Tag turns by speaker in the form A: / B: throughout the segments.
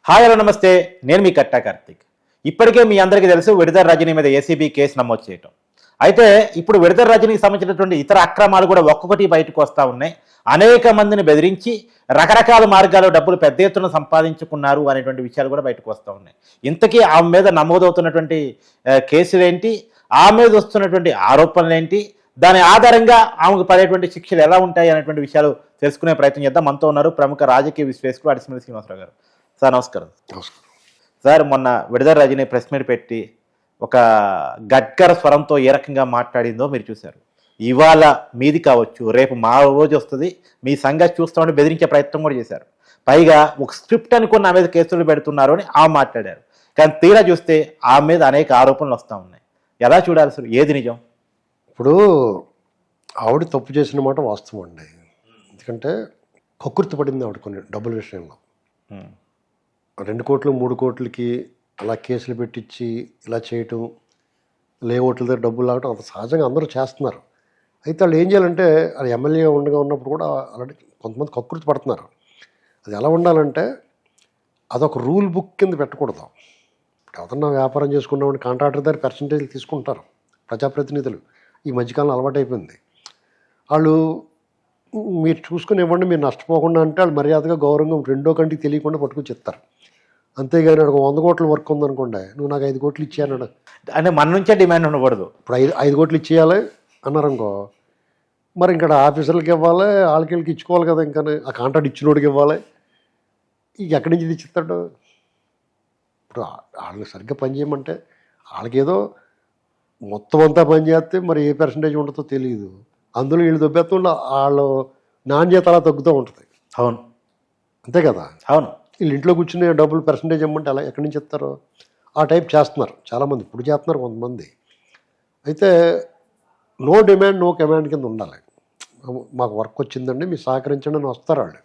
A: Hi hello నమస్తే, నేను మీ కట్టా కార్తిక్. ఇప్పటికే మీ అందరికీ తెలుసు విడుదల రజనీ మీద ఏసీబీ కేసు నమోదు చేయటం. అయితే ఇప్పుడు విడుదల రజనీకి సంబంధించినటువంటి ఇతర అక్రమాలు కూడా ఒక్కొక్కటి బయటకు వస్తూ ఉన్నాయి. అనేక మందిని బెదిరించి రకరకాల మార్గాల్లో డబ్బులు పెద్ద ఎత్తున సంపాదించుకున్నారు అనేటువంటి విషయాలు కూడా బయటకు వస్తూ ఉన్నాయి. ఇంతకీ ఆమె మీద నమోదవుతున్నటువంటి కేసులు ఏంటి, ఆమె మీద వస్తున్నటువంటి ఆరోపణలు ఏంటి, దాని ఆధారంగా ఆమెకు పడేటువంటి శిక్షలు ఎలా ఉంటాయి అనేటువంటి విషయాలు తెలుసుకునే ప్రయత్నం చేద్దాం. మనతో ఉన్నారు ప్రముఖ రాజకీయ విశ్లేషకులు అడిసిమల్లి శ్రీనివాసరావు గారు. సార్ నమస్కారం. సార్, మొన్న విడుదల రజనీ ప్రెస్ మీట్ పెట్టి ఒక గడ్కర స్వరంతో ఏ రకంగా మాట్లాడిందో మీరు చూశారు. ఇవాళ మీది కావచ్చు, రేపు మా రోజు వస్తుంది, మీ సంగతి చూస్తామని బెదిరించే ప్రయత్నం కూడా చేశారు. పైగా ఒక స్క్రిప్ట్ అనుకున్న ఆమె మీద కేసులు పెడుతున్నారు అని ఆమె మాట్లాడారు. కానీ తీరా చూస్తే ఆమె మీద అనేక ఆరోపణలు వస్తూ ఉన్నాయి. ఎలా చూడాలి సార్, ఏది నిజం?
B: ఇప్పుడు ఆవిడ తప్పు చేసిన మాట వాస్తవం అండి. ఎందుకంటే కక్కుర్తి పడింది ఆవిడ కొన్ని డబ్బుల విషయంలో. 2 కోట్లు 3 కోట్లకి అలా కేసులు పెట్టించి ఇలా చేయటం, లేఅవుట్ల దగ్గర డబ్బులు లాగటం అంత సహజంగా అందరూ చేస్తున్నారు. అయితే వాళ్ళు ఏం చేయాలంటే, అది ఎమ్మెల్యే ఉన్నప్పుడు కూడా అలాంటి కొంతమంది కక్కుర్తి పడుతున్నారు. అది ఎలా ఉండాలంటే, అదొక రూల్ బుక్ కింద పెట్టకూడదు. ఇప్పుడు ఎవరన్నా వ్యాపారం చేసుకున్నామని కాంట్రాక్టర్ దగ్గర పర్సంటేజ్లు తీసుకుంటారు ప్రజాప్రతినిధులు. ఈ మధ్యకాలం అలవాటైపోయింది. వాళ్ళు మీరు చూసుకుని ఇవ్వండి, మీరు నష్టపోకుండా అంటే వాళ్ళు మర్యాదగా గౌరవంగా రెండో కంటికి తెలియకుండా పట్టుకుని చెప్తారు. అంతేగాని నాకు 100 కోట్ల వర్క్ ఉందనుకోండి, నువ్వు నాకు 5 కోట్లు ఇచ్చేయన్నాడు
A: అంటే మన నుంచే డిమాండ్ ఉండకూడదు.
B: ఇప్పుడు 5 కోట్లు ఇచ్చేయాలి అన్నారు అనుకో, మరి ఇక్కడ ఆఫీసర్లకి ఇవ్వాలి, వాళ్ళకి ఇచ్చుకోవాలి కదా. ఇంకా ఆ కాంట్రాక్ట్ ఇచ్చినోడికి ఇవ్వాలి. ఇక ఎక్కడి నుంచి తెచ్చిస్తాడు? ఇప్పుడు వాళ్ళని సరిగ్గా పని చేయమంటే వాళ్ళకేదో మొత్తం అంతా పని చేస్తే మరి ఏ పర్సంటేజ్ ఉంటుందో తెలియదు. అందులో వీళ్ళు దొబ్బేస్తుంటే వాళ్ళు నాణ్యత అలా తగ్గుతూ ఉంటుంది.
A: అవును,
B: అంతే కదా.
A: అవును.
B: వీళ్ళు ఇంట్లో కూర్చునే డబ్బులు పర్సంటేజ్ ఇవ్వమంటే అలా ఎక్కడి నుంచి ఇస్తారు? ఆ టైప్ చేస్తున్నారు చాలామంది. ఇప్పుడు చేస్తున్నారు కొంతమంది. అయితే నో డిమాండ్ నో కమాండ్ కింద ఉండాలి. మాకు వర్క్ వచ్చిందండి, మీరు సహకరించండి అని వస్తారు వాళ్ళు.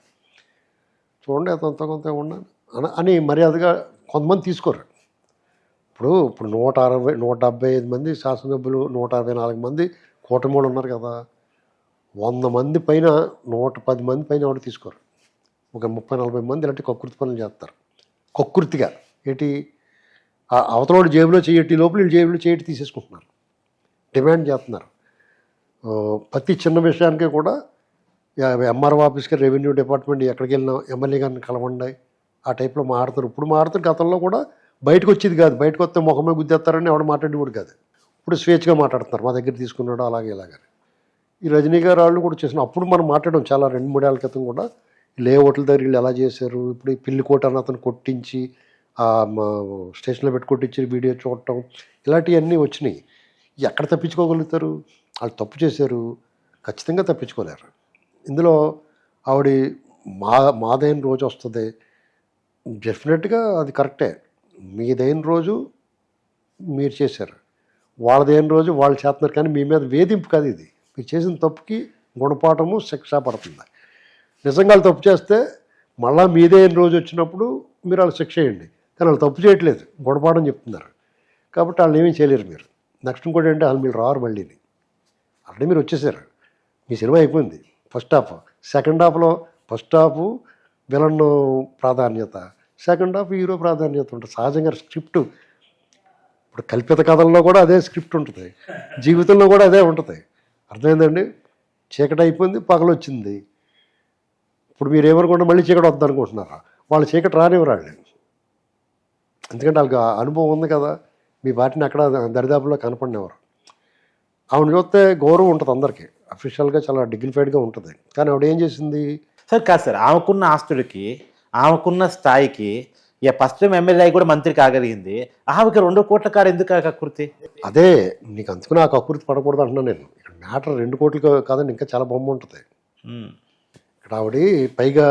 B: చూడండి అంత కొంత ఉండాలి అని మర్యాదగా కొంతమంది తీసుకోరు. ఇప్పుడు 175 మంది శాసనసభ్యులు, 164 మంది కూటమిలు ఉన్నారు కదా. 100 మంది పైన 110 మంది పైన ఎవరు తీసుకోరు. ఒక 30-40 మంది ఇలాంటి కక్కుర్తి పనులు చేస్తారు. కక్కుర్తిగా ఏంటి, అవతల జేబులో చేయటి లోపల వీళ్ళు జేబులో చేయటి తీసేసుకుంటున్నారు, డిమాండ్ చేస్తున్నారు. ప్రతి చిన్న విషయానికి కూడా ఎంఆర్ఓ ఆఫీస్కి, రెవెన్యూ డిపార్ట్మెంట్ ఎక్కడికి వెళ్ళినా ఎమ్మెల్యే గారిని కలవండి ఆ టైప్లో మాట్లాడతారు. ఇప్పుడు మాట్లాడుతారు. గతంలో కూడా బయటకు వచ్చేది కాదు. బయటకు వస్తే ముఖమే గుద్దేస్తారని ఎవడ మాట్లాడేవాడు కాదు. ఇప్పుడు స్వేచ్ఛగా మాట్లాడుతున్నారు, మా దగ్గర తీసుకున్నాడు అలాగే ఇలాగని. ఈ రజనీ గారు వాళ్ళు కూడా చేసిన అప్పుడు మనం మాట్లాడడం చాలా 2-3 ఏళ్ళ క్రితం కూడా లేఅవుట్ల దగ్గర వీళ్ళు ఎలా చేశారు. ఇప్పుడు ఈ పిల్లికోట అని అతను కొట్టించి స్టేషన్లో పెట్టి కొట్టించి వీడియో చూడటం, ఇలాంటివన్నీ వచ్చినాయి. ఎక్కడ తప్పించుకోగలుగుతారు? వాళ్ళు తప్పు చేశారు, ఖచ్చితంగా తప్పించుకోలేరు. ఇందులో ఆవిడ మాదైన రోజు వస్తుంది, డెఫినెట్గా అది కరెక్టే. మీదైన రోజు మీరు చేశారు, వాళ్ళదైన రోజు వాళ్ళు చేస్తున్నారు. కానీ మీ మీద వేధింపు కాదు ఇది. మీరు చేసిన తప్పుకి గుణపాఠము శిక్ష పడుతుంది. నిజంగా వాళ్ళు తప్పు చేస్తే మళ్ళీ మీదైన రోజు వచ్చినప్పుడు మీరు వాళ్ళు శిక్ష చేయండి. కానీ వాళ్ళు తప్పు చేయట్లేదు, గుణపాఠం చెప్తున్నారు. కాబట్టి వాళ్ళని ఏమీ చేయలేరు మీరు. నెక్స్ట్ ఇంకోటి అంటే వాళ్ళు మీరు రారు మళ్ళీని. ఆల్రెడీ మీరు వచ్చేసారు, మీ సినిమా అయిపోయింది. ఫస్ట్ హాఫ్, సెకండ్ హాఫ్లో ఫస్ట్ హాఫ్ విలన్ ప్రాధాన్యత, సెకండ్ హాఫ్ హీరో ప్రాధాన్యత ఉంటుంది. సహజంగా స్క్రిప్ట్ ఇప్పుడు కల్పిత కథల్లో కూడా అదే స్క్రిప్ట్ ఉంటుంది, జీవితంలో కూడా అదే ఉంటుంది. అర్థమైందండి? చీకటి అయిపోయింది, పగలు వచ్చింది. ఇప్పుడు మీరు ఏమనుకుంటే మళ్ళీ చీకటి వద్దు అనుకుంటున్నారా? వాళ్ళు చీకటి రానివ్వరాళ్ళు. ఎందుకంటే వాళ్ళకి అనుభవం ఉంది కదా. మీ పార్టీని అక్కడ దరిదాపుల్లో కనపడినవారు. ఆవిడ చూస్తే గౌరవం ఉంటుంది అందరికీ, అఫీషియల్గా చాలా డిగ్నిఫైడ్గా ఉంటుంది. కానీ ఆవిడ ఏం చేసింది
A: సార్? కాదు సార్, ఆమెకున్న ఆస్తుడికి, ఆమెకున్న స్థాయికి పశ్చిమ ఎమ్మెల్యే కూడా మంత్రి కాగలిగింది. ఆమెకి 2 కోట్ల కారు ఎందుకు కక్కుర్తి?
B: అదే నీకు అందుకుని ఆ కక్కుర్తి పడకూడదు అంటున్నాను నేను. ఇక్కడ మ్యాటర్ 2 కోట్లు కాదండి, ఇంకా చాలా బొమ్మ ఉంటుంది. ఇక్కడ ఆవిడ పైగా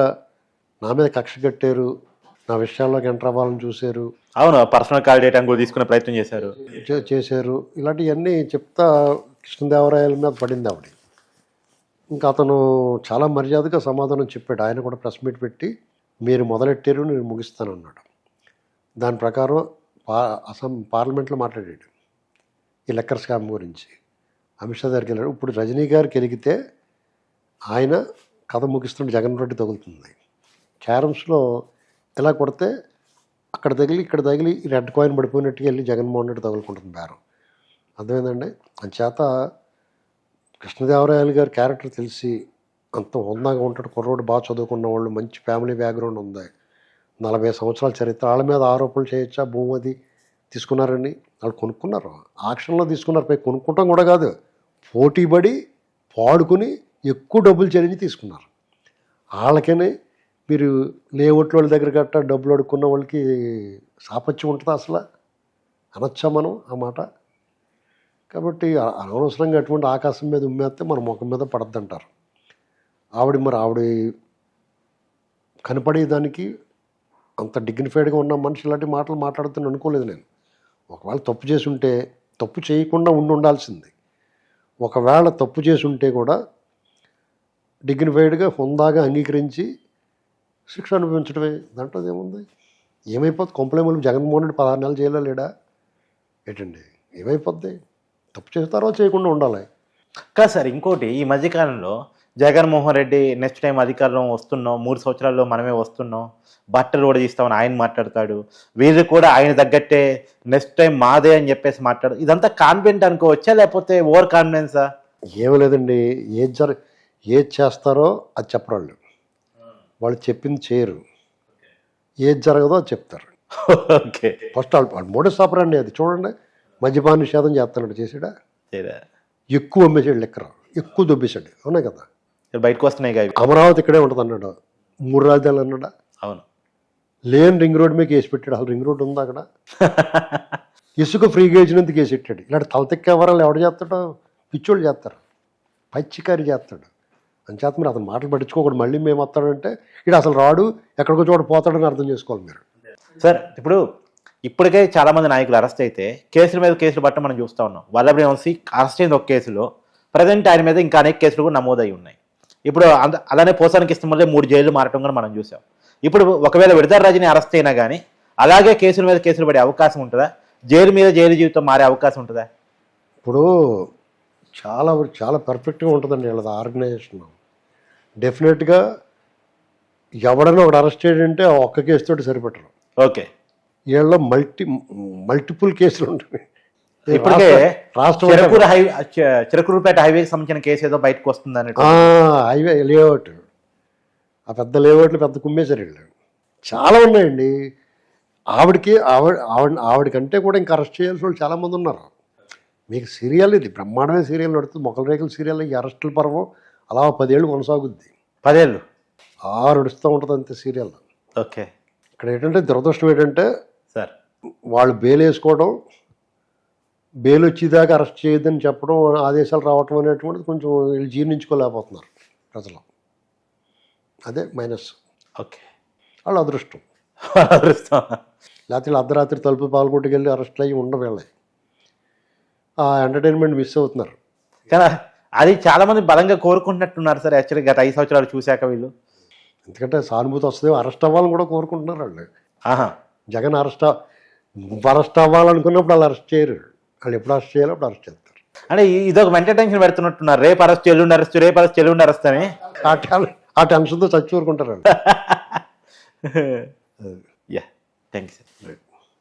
B: నా మీద కక్ష కట్టారు, నా విషయాల్లోకి ఎంటర్ అవ్వాలని చూశారు.
A: అవును, పర్సనల్ కాల్ డేటా కూడా తీసుకునే ప్రయత్నం చేశారు.
B: ఇలాంటివన్నీ చెప్తా కృష్ణదేవరాయల మీద పడింది ఆవిడ. ఇంకా అతను చాలా మర్యాదగా సమాధానం చెప్పాడు. ఆయన కూడా ప్రెస్ మీట్ పెట్టి, మీరు మొదలెట్టారు, నేను ముగిస్తానన్నాడు. దాని ప్రకారం పార్లమెంట్లో మాట్లాడాడు ఈ లెక్కర్ స్కామ్ గురించి. అమిత్ షా దగ్గరికి వెళ్ళాడు. ఇప్పుడు రజనీ గారికి ఎలిగితే ఆయన కథ ముగిస్తుంటే జగన్ రెడ్డి తగులుతుంది. క్యారమ్స్లో ఎలా కొడితే అక్కడ తగిలి ఇక్కడ తగిలి రెడ్ కాయిన్ పడిపోయినట్టుగా వెళ్ళి జగన్మోహన్ రెడ్డి తగులుకుంటుంది బేరం. అర్థమైందండి. అంచేత కృష్ణదేవరాయలు గారి క్యారెక్టర్ తెలిసి అంత హుందాగా ఉంటాడు, కుర్రోడు బాగా చదువుకున్న వాళ్ళు, మంచి ఫ్యామిలీ బ్యాక్గ్రౌండ్ ఉంది, 40 సంవత్సరాల చరిత్ర. వాళ్ళ మీద ఆరోపణలు చేయొచ్చా, భూమి అది తీసుకున్నారని వాళ్ళు కొనుక్కున్నారు, ఆక్షన్లో తీసుకున్నారు. పై కొనుక్కుంటాం కూడా కాదు, పోటీపడి పాడుకుని ఎక్కువ డబ్బులు చెల్లించి తీసుకున్నారు. వాళ్ళకనే మీరు లేఅవుట్ల వాళ్ళ దగ్గర గట్ట డబ్బులు అడుక్కున్న వాళ్ళకి సాపత్యం ఉంటుందా అసలు? అనొచ్చా మనం ఆ మాట? కాబట్టి అనవసరంగా అటువంటి ఆకాశం మీద ఉమ్మేస్తే మన ముఖం మీద పడద్దంటారు. ఆవిడ కనపడేదానికి అంత డిగ్నిఫైడ్గా ఉన్న మనిషి ఇలాంటి మాటలు మాట్లాడుతుని అనుకోలేదు నేను. ఒకవేళ తప్పు చేసి ఉంటే తప్పు చేయకుండా ఉండాల్సింది. ఒకవేళ తప్పు చేసి ఉంటే కూడా డిగ్నిఫైడ్గా హుందాగా అంగీకరించి శిక్ష అనుభవించడమే, దాంట్లో ఏముంది? ఏమైపోద్ది? కొంపలేములు జగన్మోహన్ రెడ్డి 16 నెలలు జైల్లో లేడా ఏంటండి? ఏమైపోద్ది? తప్పు చేస్తారో చేయకుండా ఉండాలి.
A: కాదు సార్, ఇంకోటి ఈ మధ్యకాలంలో జగన్మోహన్ రెడ్డి నెక్స్ట్ టైం అధికారంలో వస్తున్నాం, 3 సంవత్సరాల్లో మనమే వస్తున్నాం, బట్టలు కూడా తీస్తామని ఆయన మాట్లాడతాడు, వీళ్ళు కూడా ఆయన తగ్గట్టే నెక్స్ట్ టైం మాదే అని చెప్పేసి మాట్లాడు. ఇదంతా కాన్ఫిడెంట్ అనుకోవచ్చా లేకపోతే ఓవర్ కాన్ఫిడెన్సా?
B: ఏమీ లేదండి. ఏది చేస్తారో అది చెప్పరు వాళ్ళు. వాళ్ళు చెప్పింది చేయరు. ఏది జరగదో అది చెప్తారు.
A: ఓకే,
B: ఫస్ట్ వాళ్ళు మోడస్ ఆపరండి. అది చూడండి, మద్యపాన నిషేధం చేస్తున్నాడు, చేసాడా? ఎక్కువ అమ్మేసాడు, లెక్కర ఎక్కువ దొబ్బేశాడు. అవునా కదా?
A: బయటకు వస్తున్నాయి కదా.
B: అమరావతి ఇక్కడే ఉంటుంది అన్నాడు, 3 రాజధానులు అన్నాడా?
A: అవును.
B: లేని రింగ్ రోడ్ మీద కేసు పెట్టాడు. అసలు రింగ్ రోడ్ ఉందా అక్కడ? ఇసుక ఫ్రీగా ఇచ్చినందుకు కేసు పెట్టాడు. ఇలాంటి తలతెక్క వరాలు ఎవడు చేస్తాడో? పిచ్చోళ్ళు చేస్తారు, పచ్చికారి చేస్తాడు. అంచేత మీరు అతను మాటలు పట్టించుకోకూడదు. మళ్ళీ మేము వస్తాడంటే ఇక్కడ అసలు రాడు, ఎక్కడికో చోట పోతాడని అర్థం చేసుకోవాలి మీరు.
A: సార్, ఇప్పటికే చాలా మంది నాయకులు అరెస్ట్ అయితే కేసుల మీద కేసులు బట్టి మనం చూస్తూ ఉన్నాం. వల్లభనేని వంశీ అరెస్ట్ అయింది ఒక కేసులో, ప్రజెంట్ ఆయన మీద ఇంకా అనేక కేసులు కూడా నమోదై ఉన్నాయి. ఇప్పుడు అలానే పోసానికి ఇష్టం వల్లే 3 జైళ్లు మారటం కూడా మనం చూసాం. ఇప్పుడు ఒకవేళ విడుదల రజని అరెస్ట్ అయినా కానీ అలాగే కేసుల మీద కేసులు పడే అవకాశం ఉంటుందా? జైలు మీద జైలు జీవితం మారే అవకాశం ఉంటుందా?
B: ఇప్పుడు చాలా పర్ఫెక్ట్గా ఉంటుందండి వీళ్ళది ఆర్గనైజేషన్. డెఫినెట్గా ఎవడైనా ఒకటి అరెస్ట్ చేయాలంటే ఆ ఒక్క కేసుతోటి సరిపెట్టరు.
A: ఓకే,
B: వీళ్ళలో మల్టిపుల్ కేసులు ఉంటాయి.
A: ఇప్పటికే చిరకూరుపేట హైవేకి సంబంధించిన కేసు ఏదో బయటకు వస్తుందని,
B: హైవే లేఅవుట్, ఆ పెద్ద లేఅవుట్లు పెద్ద కుమ్మేశారు వీళ్ళు. చాలా ఉన్నాయండి. ఆవిడకంటే కూడా ఇంకా అరెస్ట్ చేయాల్సిన వాళ్ళు చాలామంది ఉన్నారు. మీకు సీరియల్ ఇది బ్రహ్మాండమైన సీరియల్ నడుస్తుంది, మొక్కల రేకుల సీరియల్. ఈ అరెస్టుల పర్వం అలా 10 ఏళ్ళు కొనసాగుద్ది.
A: 10 ఏళ్ళు
B: నడుస్తూ ఉంటుంది అంతే సీరియల్.
A: ఓకే.
B: ఇక్కడ ఏంటంటే దురదృష్టం ఏంటంటే
A: సార్,
B: వాళ్ళు బెయిల్ వేసుకోవడం, బెయిల్ వచ్చేదాకా అరెస్ట్ చేయొద్దని చెప్పడం, ఆదేశాలు రావటం అనేటువంటిది కొంచెం వీళ్ళు జీర్ణించుకోలేకపోతున్నారు ప్రజలు. అదే మైనస్.
A: ఓకే,
B: వాళ్ళ అదృష్టం. లేకపోతే వీళ్ళు అర్ధరాత్రి తలుపు పాల్గొట్టుకు వెళ్ళి అరెస్ట్లు అయ్యి ఉండవు. వీళ్ళే ఆ ఎంటర్టైన్మెంట్ మిస్ అవుతున్నారు.
A: కానీ అది చాలా మంది బలంగా కోరుకుంటున్నట్టున్నారు సార్. యాక్చువల్లీ గత 5 సంవత్సరాలు చూశాక వీళ్ళు,
B: ఎందుకంటే సానుభూతి వస్తుంది, అరెస్ట్ అవ్వాలని కూడా కోరుకుంటున్నారు వాళ్ళు. జగన్ అరెస్ట్ అవ్వాలనుకున్నప్పుడు వాళ్ళు అరెస్ట్ చేయరు. వాళ్ళు ఎప్పుడు అరెస్ట్ చేయాలో అప్పుడు అరెస్ట్ చేస్తారు.
A: అంటే ఇదొక మెంటల్ టెన్షన్ పెడుతున్నట్టున్నారు. రేపు అరెస్ట్, ఎల్లుండి అరెస్ట్, రేపు అరెస్ట్, ఎల్లుండి అరెస్ట్ అని
B: ఆ టెన్షన్తో చచ్చి ఊరుకుంటారు వాళ్ళు.
A: Yeah, thank you sir.